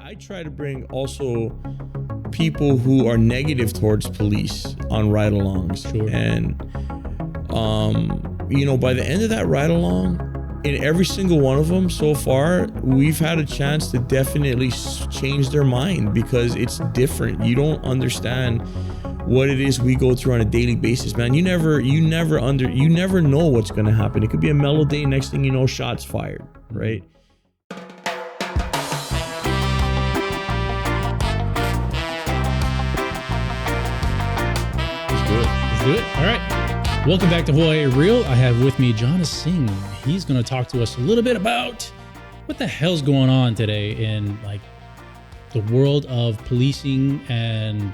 I try to bring also people who are negative towards police on ride-alongs. Sure. And, by the end of that ride-along, in every single one of them so far, we've had a chance to definitely change their mind because it's different. You don't understand what it is we go through on a daily basis, man. You never know what's going to happen. It could be a mellow day. Next thing you know, shots fired, right? Let's do it. All right. Welcome back to Hawaii Real. I have with me Jon Asing. He's going to talk to us a little bit about what the hell's going on today in the world of policing and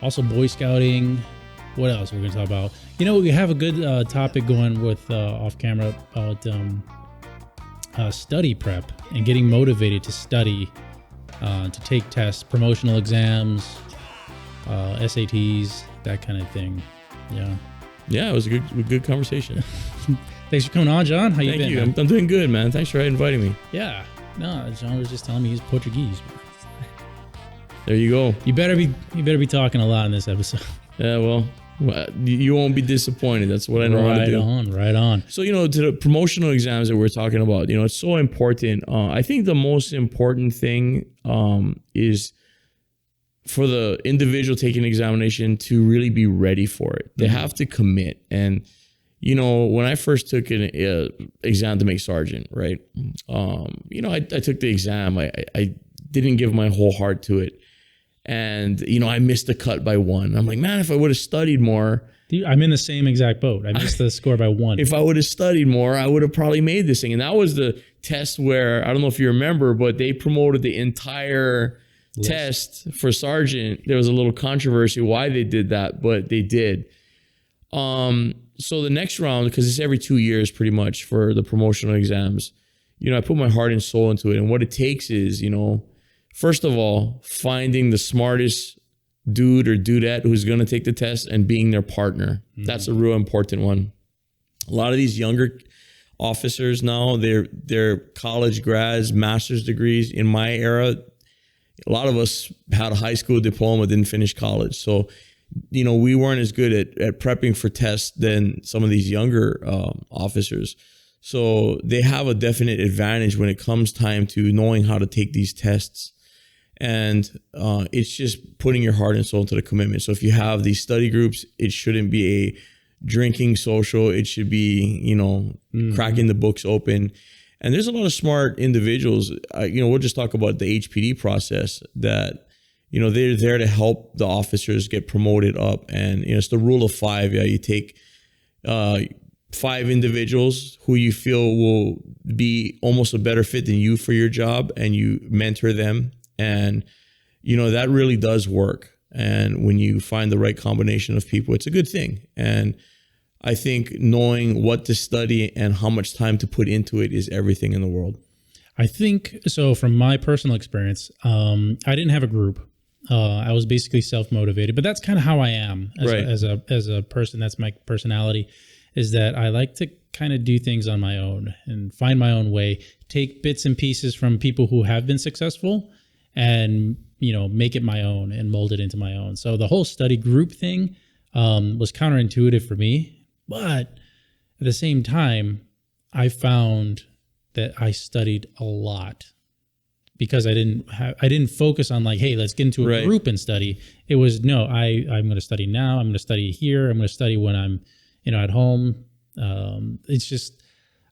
also Boy Scouting. What else are we going to talk about? We have a good topic going with off camera about study prep and getting motivated to study, to take tests, promotional exams, SATs, that kind of thing. Yeah, it was a good conversation. Thanks for coming on, Jon. How you been? Thank you. I'm doing good, man. Thanks for inviting me. Yeah. No, Jon was just telling me he's Portuguese. There you go. You better be talking a lot in this episode. Yeah, well, you won't be disappointed. That's what I know how to do. Right on. So, to the promotional exams that we're talking about, it's so important. I think the most important thing is for the individual taking an examination to really be ready for it. They have to commit. And, when I first took an exam to make sergeant, right? I took the exam. I didn't give my whole heart to it. And, I missed the cut by one. I'm like, man, if I would have studied more. Dude, I'm in the same exact boat. I missed the score by one. If I would have studied more, I would have probably made this thing. And that was the test where, I don't know if you remember, but they promoted the entire test for sergeant. There was a little controversy why they did that, but they did. So the next round, because it's every 2 years pretty much for the promotional exams, I put my heart and soul into it. And what it takes is, first of all, finding the smartest dude or dudette who's going to take the test and being their partner. Mm-hmm. That's a real important one. A lot of these younger officers now, they're college grads, master's degrees. In my era, a lot of us had a high school diploma, didn't finish college. So, we weren't as good at prepping for tests than some of these younger officers. So they have a definite advantage when it comes time to knowing how to take these tests. And it's just putting your heart and soul into the commitment. So if you have these study groups, it shouldn't be a drinking social. It should be, cracking the books open. And there's a lot of smart individuals, we'll just talk about the HPD process that, they're there to help the officers get promoted up. And, it's the rule of five. Yeah, you take 5 individuals who you feel will be almost a better fit than you for your job, and you mentor them. And, that really does work. And when you find the right combination of people, it's a good thing. And I think knowing what to study and how much time to put into it is everything in the world. I think so. From my personal experience, I didn't have a group. I was basically self-motivated, but that's kind of how I am as a person. That's my personality, is that I like to kind of do things on my own and find my own way, take bits and pieces from people who have been successful and, make it my own and mold it into my own. So the whole study group thing was counterintuitive for me. But at the same time, I found that I studied a lot because I didn't focus on hey, let's get into a group and study. It was, no, I'm going to study now. I'm going to study here. I'm going to study when I'm, at home. It's just,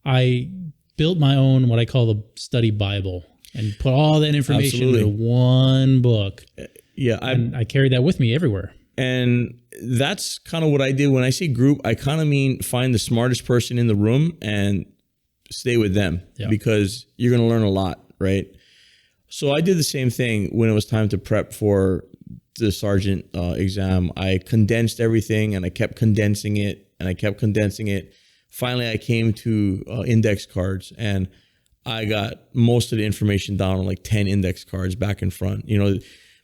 I built my own, what I call the study Bible, and put all that information into one book. Yeah. I carried that with me everywhere. And that's kind of what I did. When I say group, I kind of mean find the smartest person in the room and stay with them, because you're going to learn a lot, right? So I did the same thing when it was time to prep for the sergeant exam. I condensed everything, and I kept condensing it, and I kept condensing it. Finally, I came to index cards, and I got most of the information down on 10 index cards back and front.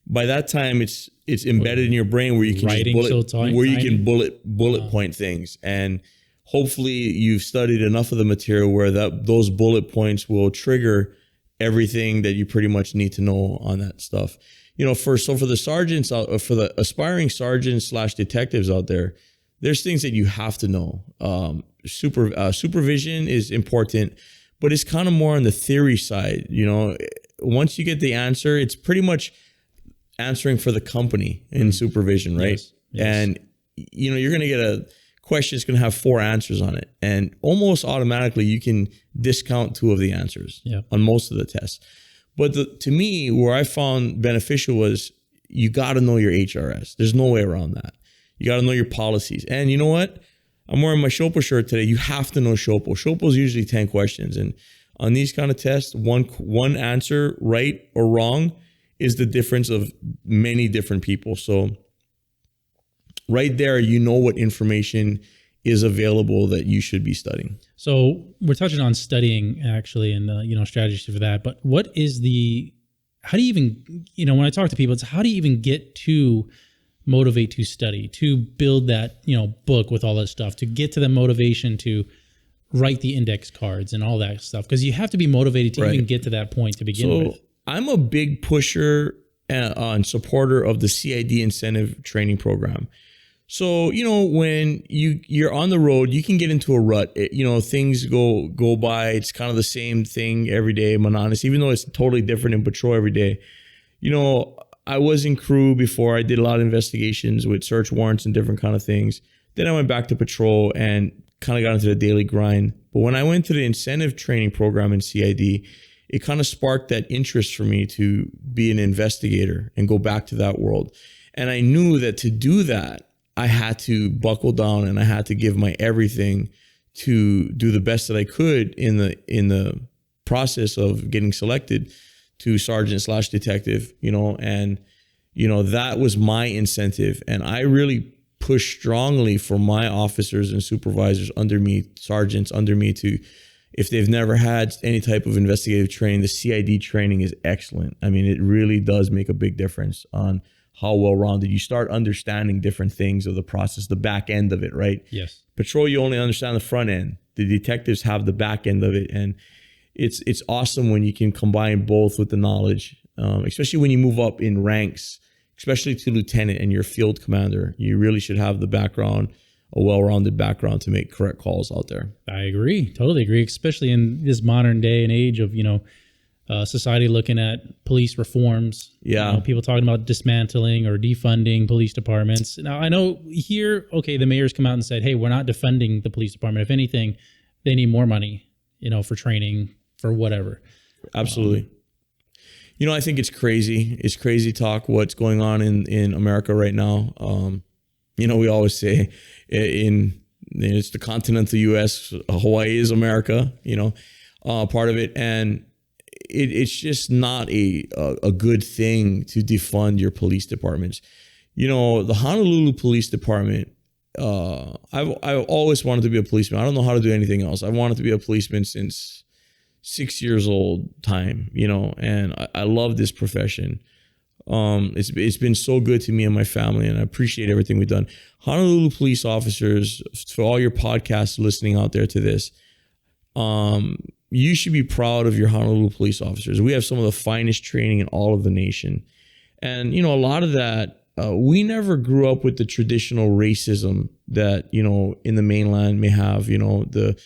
By that time, it's embedded in your brain where you can bullet point things. And hopefully you've studied enough of the material where those bullet points will trigger everything that you pretty much need to know on that stuff. For the sergeants, for the aspiring sergeants / detectives out there, there's things that you have to know. Supervision is important, but it's kind of more on the theory side. Once you get the answer, it's pretty much answering for the company in supervision, right? Yes. And you're going to get a question that's going to have 4 answers on it, and almost automatically you can discount 2 of the answers on most of the tests. But to me, where I found beneficial was you got to know your HRS. There's no way around that. You got to know your policies. And you know what? I'm wearing my SHOPO shirt today. You have to know SHOPO. SHOPO is usually 10 questions. And on these kind of tests, one answer, right or wrong, is the difference of many different people. So right there, what information is available that you should be studying. So we're touching on studying actually, and strategies for that. But what is how do you even, when I talk to people, it's how do you even get to motivate to study, to build that, book with all that stuff, to get to the motivation to write the index cards and all that stuff? Because you have to be motivated to even get to that point to begin with. I'm a big pusher and supporter of the CID incentive training program. So, when you're on the road, you can get into a rut. Things go by. It's kind of the same thing every day, monotonous, even though it's totally different in patrol every day. I was in crew before. I did a lot of investigations with search warrants and different kind of things. Then I went back to patrol and kind of got into the daily grind. But when I went to the incentive training program in CID, it kind of sparked that interest for me to be an investigator and go back to that world. And I knew that to do that, I had to buckle down and I had to give my everything to do the best that I could in the process of getting selected to sergeant / detective, and that was my incentive. And I really pushed strongly for my officers and supervisors under me, sergeants under me, to, if they've never had any type of investigative training, the CID training is excellent. I mean, it really does make a big difference on how well-rounded you start understanding different things of the process, the back end of it, right? Yes. Patrol, you only understand the front end. The detectives have the back end of it. And it's awesome when you can combine both with the knowledge, especially when you move up in ranks, especially to lieutenant and you're field commander. You really should have the background, a well-rounded background to make correct calls out there. I agree. Totally agree. Especially in this modern day and age of, society looking at police reforms. Yeah. People talking about dismantling or defunding police departments. Now, I know here, the mayor's come out and said, hey, we're not defunding the police department. If anything, they need more money, for training, for whatever. Absolutely. I think it's crazy. It's crazy talk what's going on in America right now. We always say it's the continental U.S., Hawaii is America, part of it. And it's just not a good thing to defund your police departments. The Honolulu Police Department, I've always wanted to be a policeman. I don't know how to do anything else. I wanted to be a policeman since 6 years old time, and I love this profession. It's been so good to me and my family, and I appreciate everything we've done. Honolulu police officers, for all your podcasts listening out there to this, you should be proud of your Honolulu police officers. We have some of the finest training in all of the nation. And, a lot of that, we never grew up with the traditional racism that, in the mainland may have, the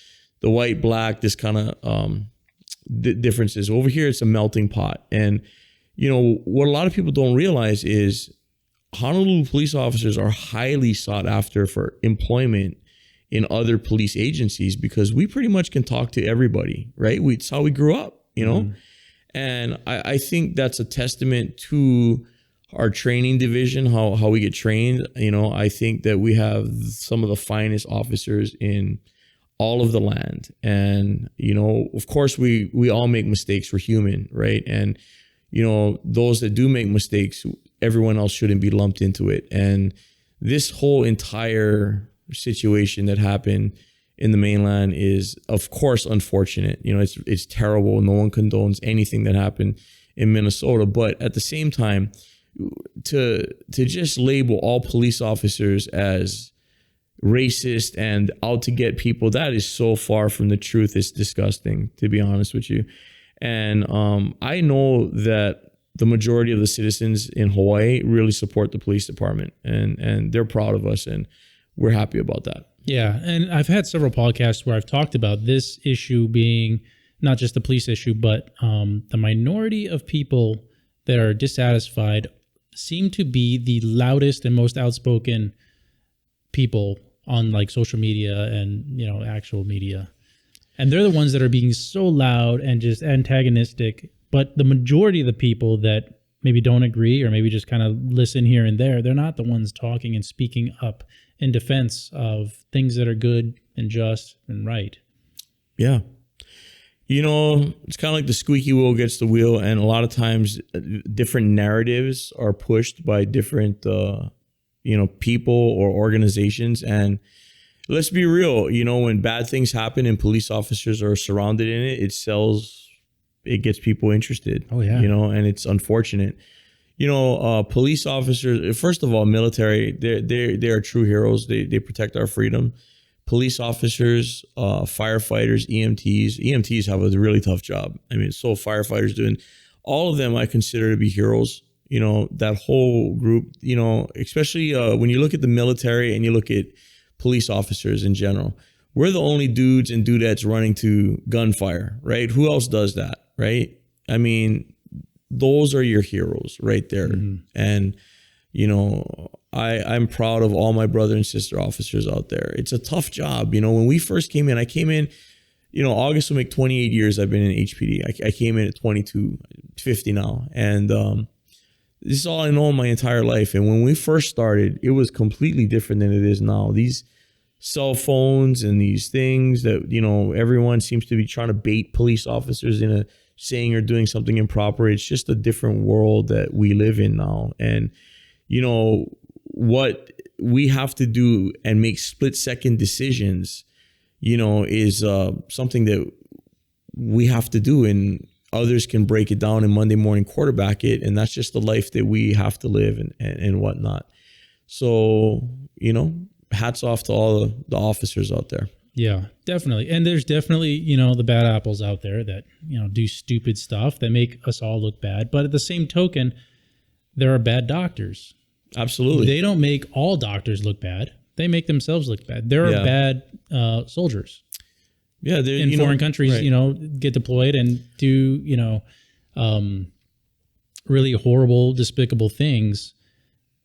white, black, this kind of differences. Over here, it's a melting pot. And, what a lot of people don't realize is Honolulu police officers are highly sought after for employment in other police agencies because we pretty much can talk to everybody, right? It's how we grew up, And I think that's a testament to our training division, how we get trained. I think that we have some of the finest officers in all of the land. And, of course, we all make mistakes. We're human, right? And, those that do make mistakes, everyone else shouldn't be lumped into it. And this whole entire situation that happened in the mainland is, of course, unfortunate. It's terrible. No one condones anything that happened in Minnesota. But at the same time, to just label all police officers as racist and out to get people, that is so far from the truth. It's disgusting, to be honest with you. And I know that the majority of the citizens in Hawaii really support the police department, and they're proud of us, and we're happy about that. Yeah, and I've had several podcasts where I've talked about this issue being not just the police issue, but the minority of people that are dissatisfied seem to be the loudest and most outspoken people on like social media and, you know, actual media. And they're the ones that are being so loud and just antagonistic. But the majority of the people that maybe don't agree or maybe just kind of listen here and there, they're not the ones talking and speaking up in defense of things that are good and just and right. Yeah. You know, it's kind of like the squeaky wheel gets the wheel, and a lot of times different narratives are pushed by different, people or organizations. And let's be real, you know, when bad things happen and police officers are surrounded in it, it gets people interested. Oh, yeah. You know, and it's unfortunate. You know, police officers, first of all, military, they are true heroes. They protect our freedom. Police officers, firefighters, EMTs have a really tough job. I mean, so firefighters doing all of them, I consider to be heroes. You know, that whole group, you know, especially when you look at the military and you look at police officers in general, we're the only dudes and dudettes running to gunfire, right? Who else does that, right? I mean, those are your heroes right there. Mm-hmm. And, you know, I'm proud of all my brother and sister officers out there. It's a tough job. You know, when we first came in, you know, August will make 28 years I've been in HPD. I came in at 22, 50 now. And this is all I know in my entire life. And when we first started, it was completely different than it is now. These cell phones and these things that, you know, everyone seems to be trying to bait police officers into saying or doing something improper. It's just a different world that we live in now. And, you know, what we have to do and make split-second decisions, you know, is something that we have to do, and others can break it down and Monday morning quarterback it, and that's just the life that we have to live and whatnot. So, you know, hats off to all the officers out there. Yeah, definitely. And there's definitely, you know, the bad apples out there that, you know, do stupid stuff that make us all look bad. But at the same token, there are bad doctors. Absolutely. They don't make all doctors look bad. They make themselves look bad. There are bad soldiers. Yeah, in foreign countries, right. You know, get deployed and do, you know, really horrible, despicable things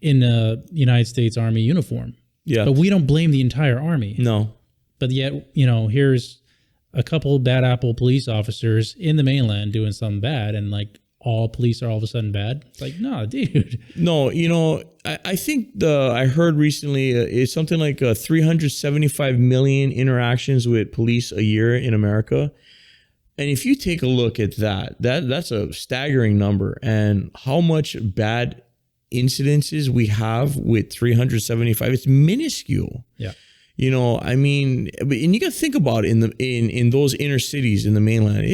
in a United States Army uniform. Yeah. But we don't blame the entire Army. No. But yet, you know, here's a couple bad apple police officers in the mainland doing something bad, and like all police are all of a sudden bad. It's like, no, dude. No, you know, I think I heard recently it's something like 375 million interactions with police a year in America. And if you take a look at that's a staggering number. And how much bad incidences we have with 375, it's minuscule. Yeah. You know, I mean, and you got to think about it in those inner cities in the mainland.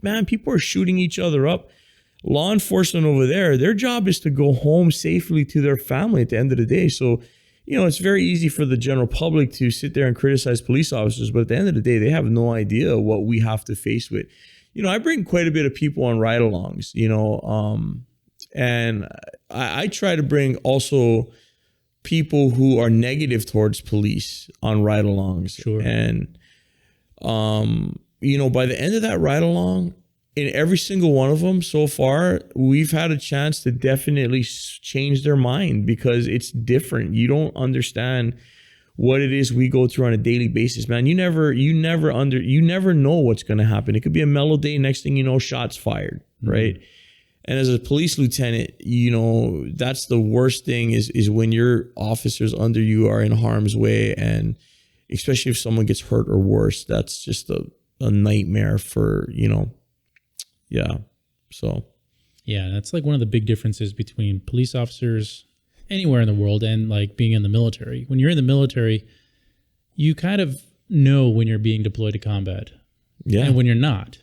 Man, people are shooting each other up. Law enforcement over there, their job is to go home safely to their family at the end of the day. So, you know, it's very easy for the general public to sit there and criticize police officers, but at the end of the day, they have no idea what we have to face with. You know, I bring quite a bit of people on ride-alongs, you know, and I try to bring also people who are negative towards police on ride-alongs. Sure. And, you know, by the end of that ride-along, in every single one of them so far, we've had a chance to definitely change their mind, because it's different. You don't understand what it is we go through on a daily basis, man. You never know what's going to happen. It could be a mellow day. Next thing you know, shots fired, right? Mm-hmm. And as a police lieutenant, you know, that's the worst thing is when your officers under you are in harm's way. And especially if someone gets hurt or worse, that's just a nightmare for, you know. Yeah. So. Yeah, that's like one of the big differences between police officers anywhere in the world and like being in the military. When you're in the military, you kind of know when you're being deployed to combat. Yeah. And when you're not.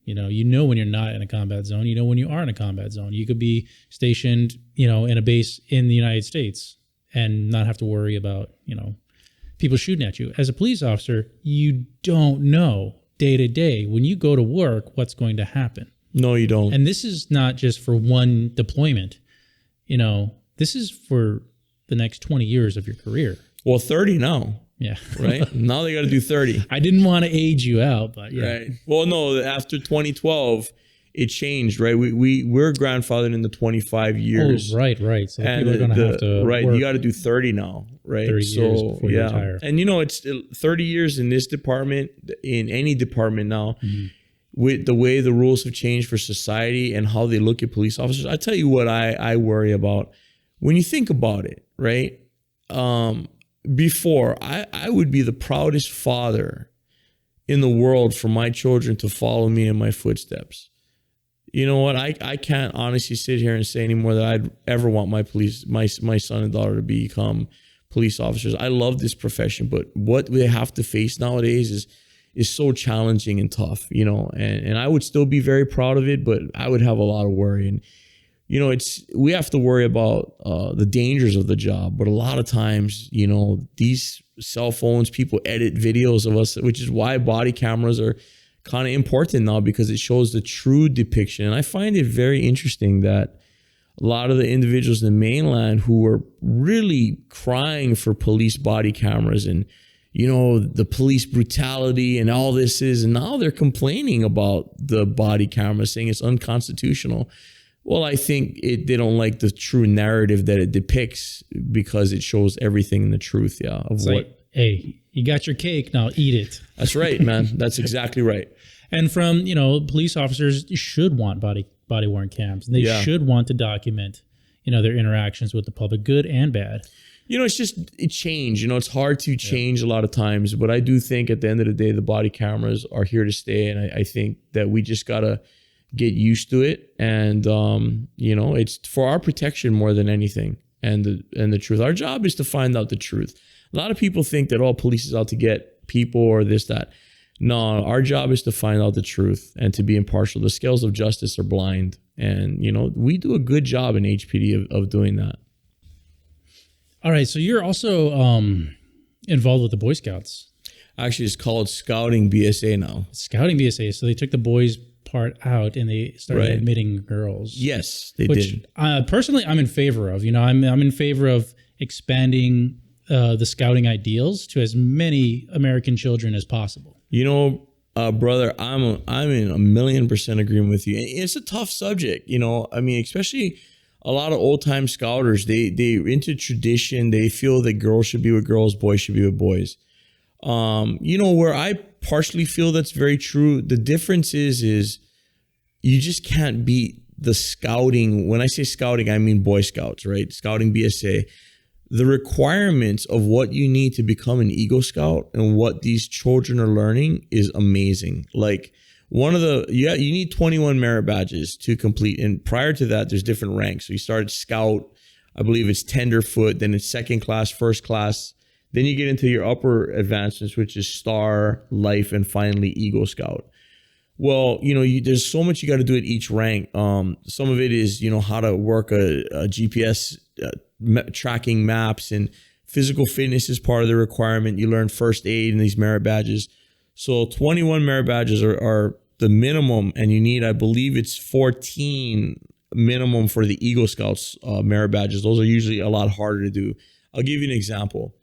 You know when you're not in a combat zone. You know when you are in a combat zone. You could be stationed, you know, in a base in the United States and not have to worry about, you know, people shooting at you. As a police officer, you don't know day to day. When you go to work, what's going to happen? No, you don't. And this is not just for one deployment. This is for the next 20 years of your career. Well, 30 now. Yeah. Right? Now they got to do 30. I didn't want to age you out, but yeah. Right. Well, no, after 2012, it changed, right? We're grandfathered in the 25 years. Oh, right. So people are going to have to right. work You got to do 30 now, right? 30 years before you retire. And it's 30 years in this department, in any department now. Mm-hmm. With the way the rules have changed for society and how they look at police officers, I tell you what I worry about. When you think about it, right? Before, I would be the proudest father in the world for my children to follow me in my footsteps. You know what? I can't honestly sit here and say anymore that I'd ever want my son and daughter to become police officers. I love this profession, but what they have to face nowadays is so challenging and tough, and I would still be very proud of it, but I would have a lot of worry. And, we have to worry about the dangers of the job, but a lot of times, these cell phones, people edit videos of us, which is why body cameras are kind of important now, because it shows the true depiction. And I find it very interesting that a lot of the individuals in the mainland who were really crying for police body cameras and the police brutality and all this and now they're complaining about the body camera, saying it's unconstitutional. Well, I think they don't like the true narrative that it depicts, because it shows everything in the truth, of what. Hey, you got your cake, now eat it. That's right, man. That's exactly right. And from, police officers should want body worn cams. And they should want to document, their interactions with the public, good and bad. It changed. It's hard to change a lot of times, but I do think at the end of the day, the body cameras are here to stay. And I think that we just got to get used to it. And, it's for our protection more than anything. And the truth. Our job is to find out the truth. A lot of people think that all police is out to get people or this, that. No, our job is to find out the truth and to be impartial. The scales of justice are blind. And, we do a good job in HPD of doing that. All right, so you're also involved with the Boy Scouts. Actually, it's called Scouting BSA now. Scouting BSA. So they took the boys part out and they started admitting girls. Yes, they did. Personally, I'm in favor of. I'm in favor of expanding the scouting ideals to as many American children as possible. Brother, I'm in 1,000,000% agreement with you. It's a tough subject. Especially a lot of old time scouters, they into tradition. They feel that girls should be with girls, boys should be with boys. Where I partially feel that's very true. The difference is you just can't beat the scouting. When I say scouting, I mean Boy Scouts, right? Scouting BSA. The requirements of what you need to become an Eagle Scout and what these children are learning is amazing. Like you need 21 merit badges to complete. And prior to that, there's different ranks. So you start at Scout, I believe it's tenderfoot, then it's second class, first class. Then you get into your upper advancements, which is Star, Life, and finally Eagle Scout. Well, there's so much you got to do at each rank. Some of it is, how to work a GPS tracking maps, and physical fitness is part of the requirement. You learn first aid in these merit badges. So 21 merit badges are the minimum, and you need, I believe it's 14 minimum for the Eagle Scouts merit badges. Those are usually a lot harder to do. I'll give you an example.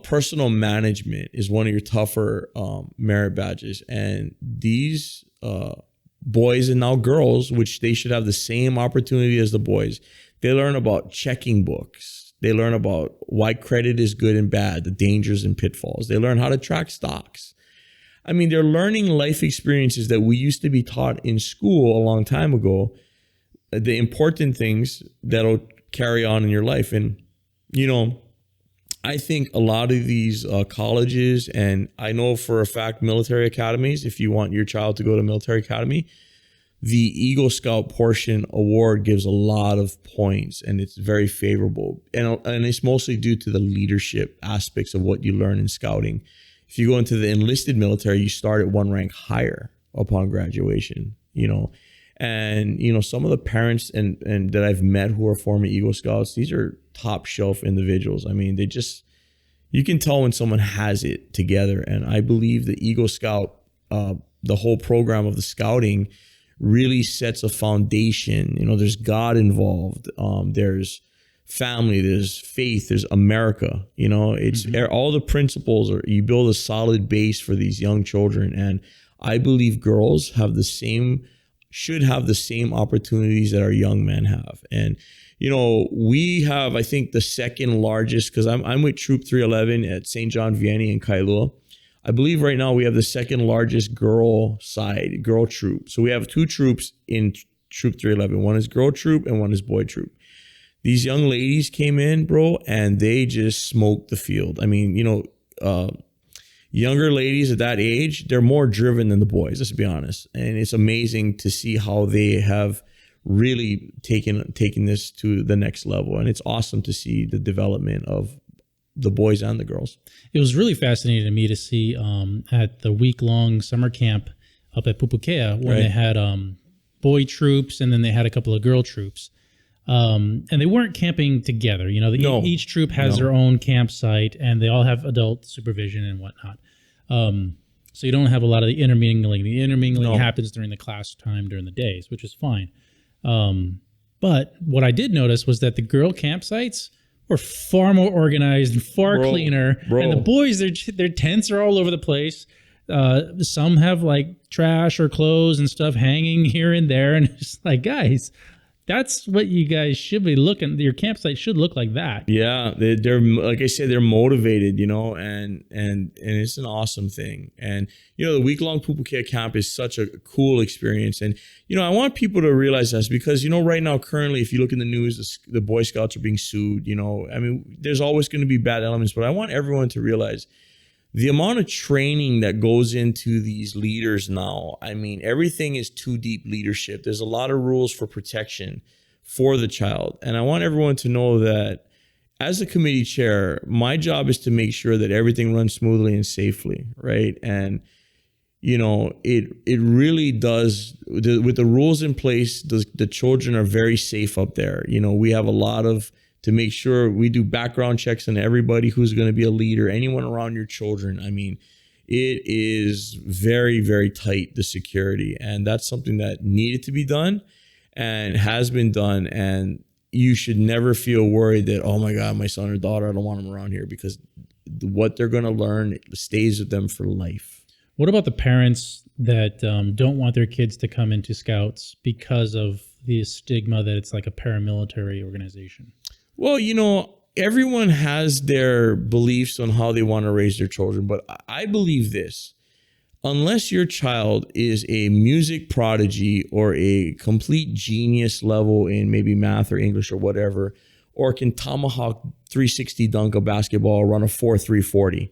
Personal management is one of your tougher merit badges, and these boys and now girls, which they should have the same opportunity as the boys, they learn about checking books. They learn about why credit is good and bad, the dangers and pitfalls. They learn how to track stocks. They're learning life experiences that we used to be taught in school a long time ago, the important things that'll carry on in your life. And, I think a lot of these colleges, and I know for a fact military academies, if you want your child to go to military academy, the Eagle Scout portion award gives a lot of points, and it's very favorable. And it's mostly due to the leadership aspects of what you learn in scouting. If you go into the enlisted military, you start at one rank higher upon graduation, And, some of the parents and that I've met who are former Eagle Scouts, these are top shelf individuals. You can tell when someone has it together. And I believe the Eagle Scout the whole program of the scouting really sets a foundation. You know, there's God involved. There's family, there's faith, there's America. You know, it's all the principles, or you build a solid base for these young children. And I believe girls should have the same opportunities that our young men have. And, you know, we have, I think, the second largest, because I'm with Troop 311 at St. John Vianney in Kailua. I believe right now we have the second largest girl troop. So we have 2 troops in Troop 311. One is girl troop and one is boy troop. These young ladies came in, bro, and they just smoked the field. I mean, you know, younger ladies at that age, they're more driven than the boys, let's be honest. And it's amazing to see how they have really taken this to the next level. And it's awesome to see the development of the boys and the girls. It was really fascinating to me to see at the week-long summer camp up at Pupukea when they had boy troops and then they had a couple of girl troops. And they weren't camping together. You know, each troop has their own campsite and they all have adult supervision and whatnot. So you don't have a lot of the intermingling. The intermingling happens during the class time during the days, which is fine. But what I did notice was that the girl campsites were far more organized and far cleaner. And the boys, their tents are all over the place. Some have like trash or clothes and stuff hanging here and there. And it's like, guys, that's what you guys should be looking. Your campsite should look like that. Yeah, they're like I said, they're motivated, you know, and it's an awesome thing. And you know, the week-long Pupukea camp is such a cool experience. And you know, I want people to realize this because you know, right now, currently, if you look in the news, the Boy Scouts are being sued. You know, I mean, there's always going to be bad elements, but I want everyone to realize the amount of training that goes into these leaders now. I mean, everything is too deep leadership. There's a lot of rules for protection for the child. And I want everyone to know that as the committee chair, my job is to make sure that everything runs smoothly and safely, right? And, you know, it really does, with the rules in place, the children are very safe up there. You know, we have a lot to make sure we do background checks on everybody who's going to be a leader, anyone around your children. I mean, it is very, very tight, the security. And that's something that needed to be done and has been done. And you should never feel worried that, oh my God, my son or daughter, I don't want them around here, because what they're going to learn stays with them for life. What about the parents that don't want their kids to come into Scouts because of the stigma that it's like a paramilitary organization? Well, you know, everyone has their beliefs on how they want to raise their children, but I believe this. Unless your child is a music prodigy or a complete genius level in maybe math or English or whatever, or can tomahawk 360 dunk a basketball or run a 4.340,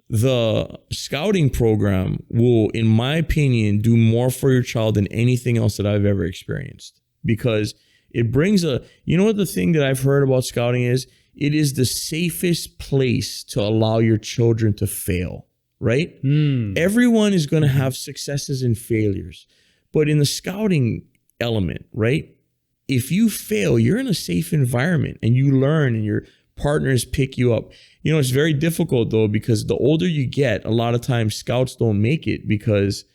the scouting program will, in my opinion, do more for your child than anything else that I've ever experienced. Because it brings you know what the thing that I've heard about scouting is? It is the safest place to allow your children to fail, right? Everyone is going to have successes and failures. But in the scouting element, right? If you fail, you're in a safe environment and you learn and your partners pick you up. You know, it's very difficult though, because the older you get, a lot of times scouts don't make it because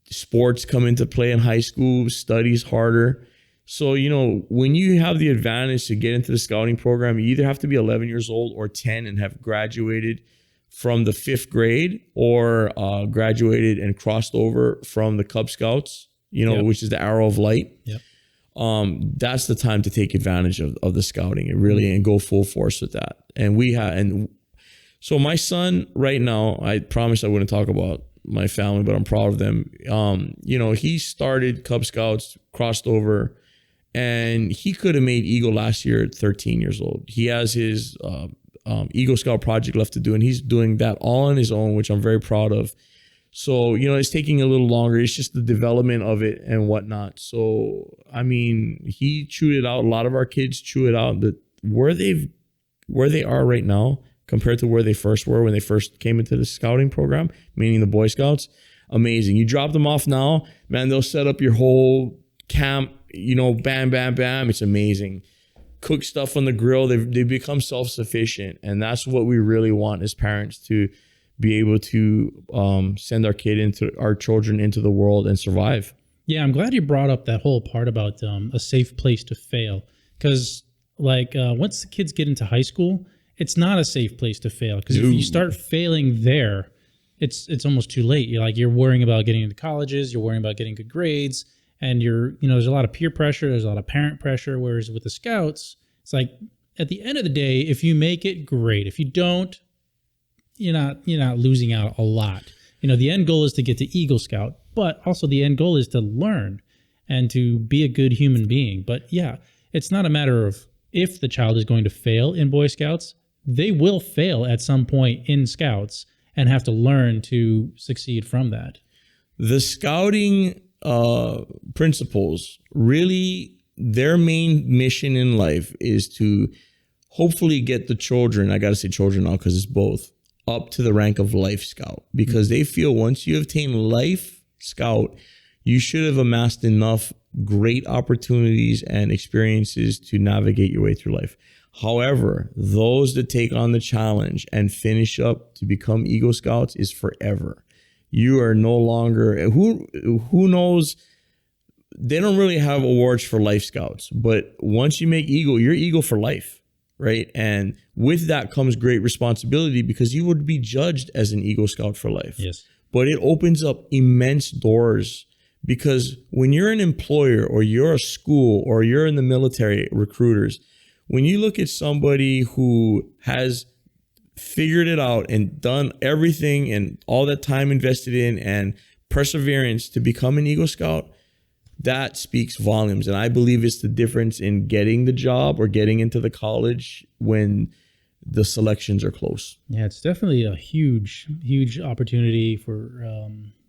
sports come into play in high school, studies harder. So, you know, when you have the advantage to get into the scouting program, you either have to be 11 years old or 10 and have graduated from the 5th grade or graduated and crossed over from the Cub Scouts, you know, which is the Arrow of Light. That's the time to take advantage of the scouting and really and go full force with that. And so my son right now, I promised I wouldn't talk about my family, but I'm proud of them. You know, he started Cub Scouts, crossed over, and he could have made Eagle last year at 13 years old. He has his Eagle Scout project left to do, and he's doing that all on his own, which I'm very proud of. So, you know, it's taking a little longer. It's just the development of it and whatnot. So, I mean, he chewed it out. A lot of our kids chew it out. That where they are right now compared to where they first were when they first came into the scouting program, meaning the Boy Scouts, amazing. You drop them off now, man, they'll set up your whole camp, you know, bam, bam, bam. It's amazing. Cook stuff on the grill. They become self-sufficient. And that's what we really want as parents, to be able to send our children into the world and survive. Yeah, I'm glad you brought up that whole part about a safe place to fail, because once the kids get into high school, it's not a safe place to fail, because if you start failing there, it's almost too late. You're worrying about getting into colleges, you're worrying about getting good grades, and there's a lot of peer pressure, there's a lot of parent pressure. Whereas with the Scouts, it's like at the end of the day, if you make it, great. If you don't, you're not losing out a lot. The end goal is to get to Eagle Scout, but also the end goal is to learn and to be a good human being. But yeah, it's not a matter of if the child is going to fail in Boy Scouts. They will fail at some point in Scouts and have to learn to succeed from that. The scouting principals, really, their main mission in life is to hopefully get the children, I got to say children now because it's both, up to the rank of Life Scout, because they feel once you obtain Life Scout, you should have amassed enough great opportunities and experiences to navigate your way through life. However, those that take on the challenge and finish up to become Eagle Scouts is forever. You are no longer, who knows, they don't really have awards for Life Scouts, but once you make Eagle, you're Eagle for life. Right. And with that comes great responsibility, because you would be judged as an Eagle Scout for life. Yes. But it opens up immense doors, because when you're an employer or you're a school or you're in the military recruiters, when you look at somebody who has figured it out and done everything and all that time invested in and perseverance to become an Eagle Scout, that speaks volumes. And I believe it's the difference in getting the job or getting into the college when the selections are close. Yeah, it's definitely a huge, huge opportunity for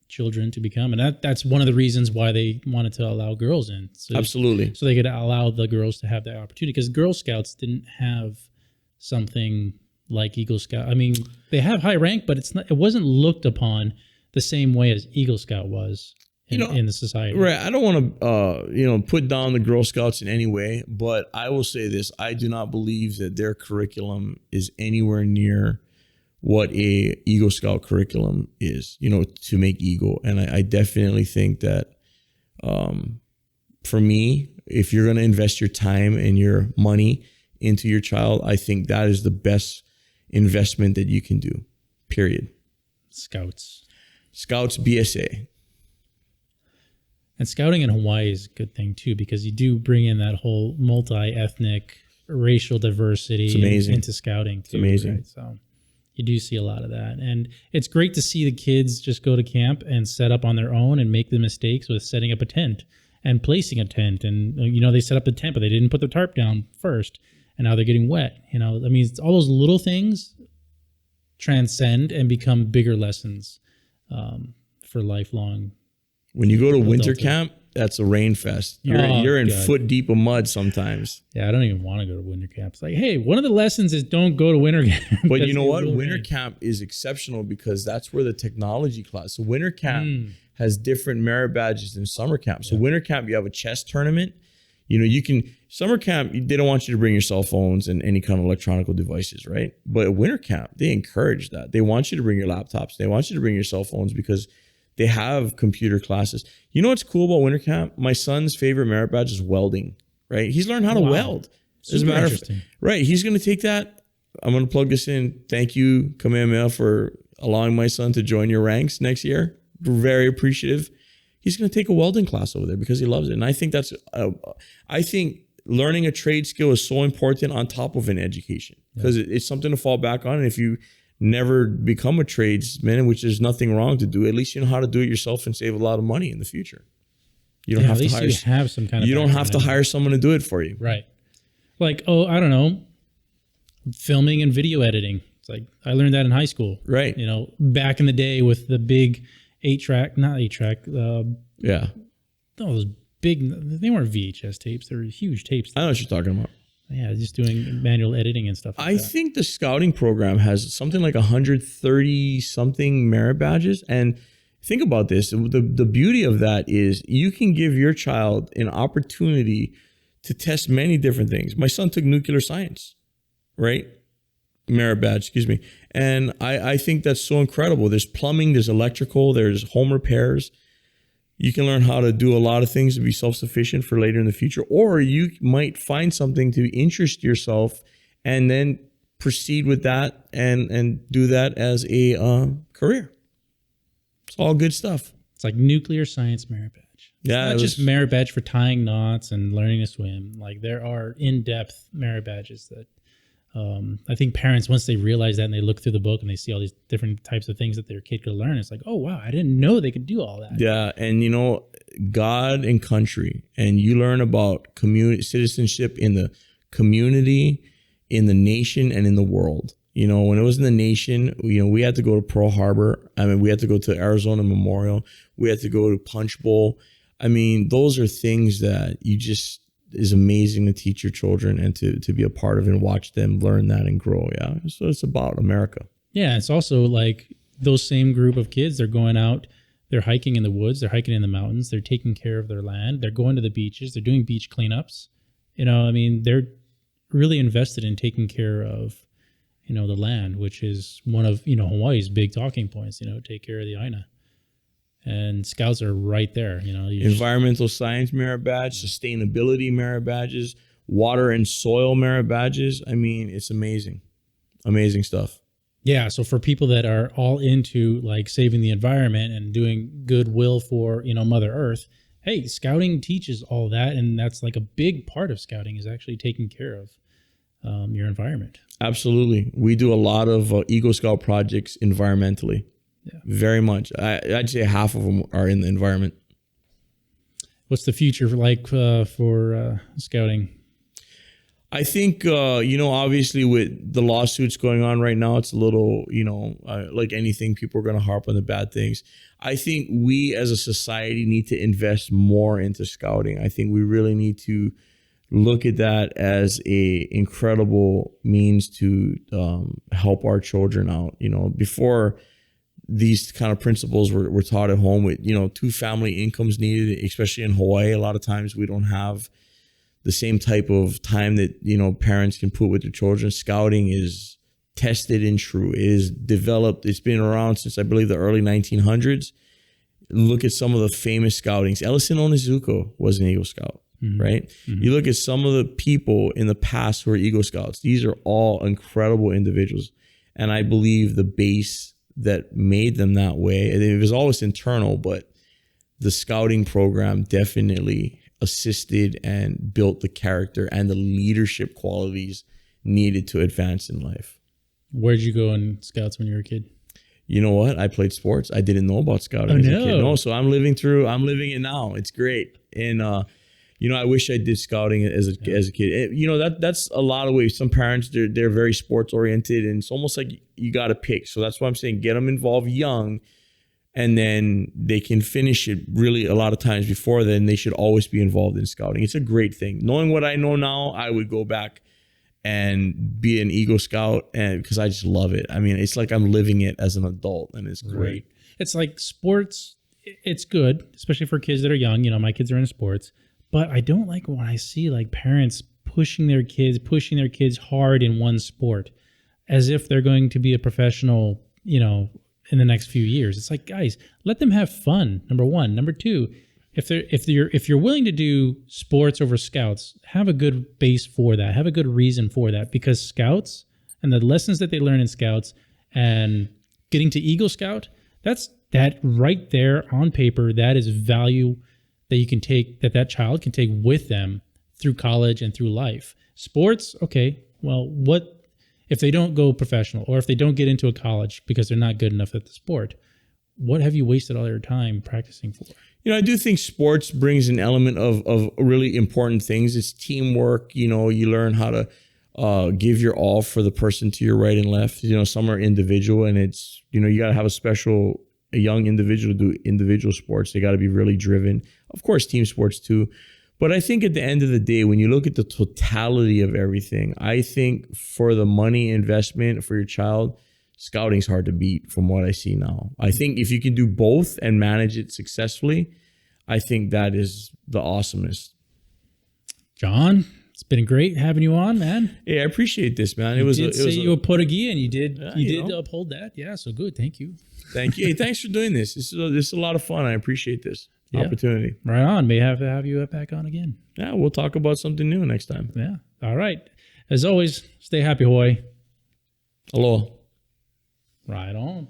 children to become. And that's one of the reasons why they wanted to allow girls in. So, absolutely. So they could allow the girls to have that opportunity, because Girl Scouts didn't have something like Eagle Scout. I mean, they have high rank, but it wasn't looked upon the same way as Eagle Scout was. In the society. Right. I don't want to, put down the Girl Scouts in any way, but I will say this. I do not believe that their curriculum is anywhere near what a Eagle Scout curriculum is, to make Eagle. And I definitely think that for me, if you're going to invest your time and your money into your child, I think that is the best investment that you can do, period. Scouts BSA. And scouting in Hawaii is a good thing too, because you do bring in that whole multi-ethnic, racial diversity into scouting too. It's amazing. Right? So you do see a lot of that. And it's great to see the kids just go to camp and set up on their own and make the mistakes with setting up a tent and placing a tent. And, they set up the tent, but they didn't put the tarp down first. And now they're getting wet. It's all those little things transcend and become bigger lessons for lifelong. When you go to winter camp, that's a rain fest. You're in foot deep of mud sometimes. Yeah, I don't even want to go to winter camp. It's like, hey, one of the lessons is don't go to winter camp. But you know what? Winter camp is exceptional, because that's where the technology class. So winter camp has different merit badges than summer camp. So winter camp, you have a chess tournament. Summer camp, they don't want you to bring your cell phones and any kind of electronic devices, right? But at winter camp, they encourage that. They want you to bring your laptops. They want you to bring your cell phones, because they have computer classes. You know what's cool about winter camp? My son's favorite merit badge is welding, right? He's learned how to weld. Super interesting. Right. He's going to take that. I'm going to plug this in. Thank you, Kamehameha, for allowing my son to join your ranks next year. We're very appreciative. He's going to take a welding class over there because he loves it. And I think I think learning a trade skill is so important on top of an education, because it's something to fall back on. And if you never become a tradesman, which there's nothing wrong to do, at least you know how to do it yourself and save a lot of money in the future. You don't have to hire. You have some kind of. You don't have to hire someone to do it for you. Right. Like, I don't know, filming and video editing. It's like I learned that in high school. Right. Back in the day with the big 8-track, not 8-track. Yeah. Those big. They weren't VHS tapes. They were huge tapes. I know what you're talking about. Yeah, just doing manual editing and stuff like that. I think the scouting program has something like 130 something merit badges. And think about this. The beauty of that is you can give your child an opportunity to test many different things. My son took nuclear science, right? Merit badge, excuse me. And I think that's so incredible. There's plumbing, there's electrical, there's home repairs. You can learn how to do a lot of things to be self-sufficient for later in the future, or you might find something to interest yourself and then proceed with that and do that as a career. It's all good stuff. It's like nuclear science merit badge. Yeah, Not just merit badge for tying knots and learning to swim. Like there are in-depth merit badges that I think parents, once they realize that and they look through the book and they see all these different types of things that their kid could learn, it's like, oh, wow, I didn't know they could do all that. Yeah. And, you know, God and country, and you learn about community citizenship in the community, in the nation, and in the world. You know, when it was in the nation, you know, we had to go to Pearl Harbor. I mean, we had to go to Arizona Memorial. We had to go to Punch Bowl. I mean, those are things that you just is amazing to teach your children and to be a part of and watch them learn that and grow. Yeah. So it's about America. Yeah. It's also like those same group of kids, they're going out, they're hiking in the woods, they're hiking in the mountains, they're taking care of their land, they're going to the beaches, they're doing beach cleanups. You know, I mean, they're really invested in taking care of, you know, the land, which is one of, you know, Hawaii's big talking points, you know, take care of the Aina. And scouts are right there, you know. Environmental science merit badge, sustainability merit badges, water and soil merit badges. I mean, it's amazing. Amazing stuff. Yeah, so for people that are all into like saving the environment and doing goodwill for, you know, Mother Earth, hey, scouting teaches all that, and that's like a big part of scouting is actually taking care of your environment. Absolutely. We do a lot of Eagle Scout projects environmentally. Yeah. Very much. I'd say half of them are in the environment. What's the future like for scouting? I think, you know, obviously with the lawsuits going on right now, it's a little, you know, like anything, people are going to harp on the bad things. I think we as a society need to invest more into scouting. I think we really need to look at that as a incredible means to help our children out. You know, before these kind of principles were taught at home with, you know, 2 family incomes needed, especially in Hawaii. A lot of times we don't have the same type of time that, you know, parents can put with their children. Scouting is tested and true. It is developed. It's been around since I believe the early 1900s. Look at some of the famous scoutings. Ellison Onizuka was an Eagle Scout, right? Mm-hmm. You look at some of the people in the past who are Eagle Scouts. These are all incredible individuals. And I believe the base that made them that way, it was always internal, but the scouting program definitely assisted and built the character and the leadership qualities needed to advance in life. Where'd you go in scouts when you were a kid? You know what? I played sports. I didn't know about scouting as a kid. No, so I'm living it now. It's great. And you know, I wish I did scouting as a kid. You know, that's a lot of ways. Some parents, they're very sports oriented, and it's almost like you got to pick. So that's why I'm saying get them involved young, and then they can finish it really a lot of times before then. They should always be involved in scouting. It's a great thing. Knowing what I know now, I would go back and be an Eagle Scout, and because I just love it. I mean, it's like I'm living it as an adult, and it's great. Right. It's like sports. It's good, especially for kids that are young. You know, my kids are into sports. But I don't like when I see like parents pushing their kids hard in one sport as if they're going to be a professional, you know, in the next few years. It's like, guys, let them have fun. Number one. Number two, if you're willing to do sports over scouts, have a good base for that. Have a good reason for that, because scouts and the lessons that they learn in scouts and getting to Eagle Scout, that right there on paper, that is value that you can take, that child can take with them through college and through life. Sports, okay, well, what if they don't go professional, or if they don't get into a college because they're not good enough at the sport? What have you wasted all your time practicing for? You know, I do think sports brings an element of really important things. It's teamwork. You know, you learn how to give your all for the person to your right and left. You know, some are individual, and it's, you know, you got to have a young individual do individual sports. They got to be really driven. Of course, team sports too. But I think at the end of the day, when you look at the totality of everything, I think for the money investment for your child, scouting's hard to beat from what I see now. I think if you can do both and manage it successfully, I think that is the awesomest. John, it's been great having you on, man. Yeah, I appreciate this, man. You would put a gear, and you did uphold that. Yeah, so good. Thank you. Thank you. Hey, thanks for doing this. This is a lot of fun. I appreciate this opportunity. Right on. May have to have you back on again. Yeah, we'll talk about something new next time. Yeah. All right. As always, stay happy, Hawaii. Aloha. Right on.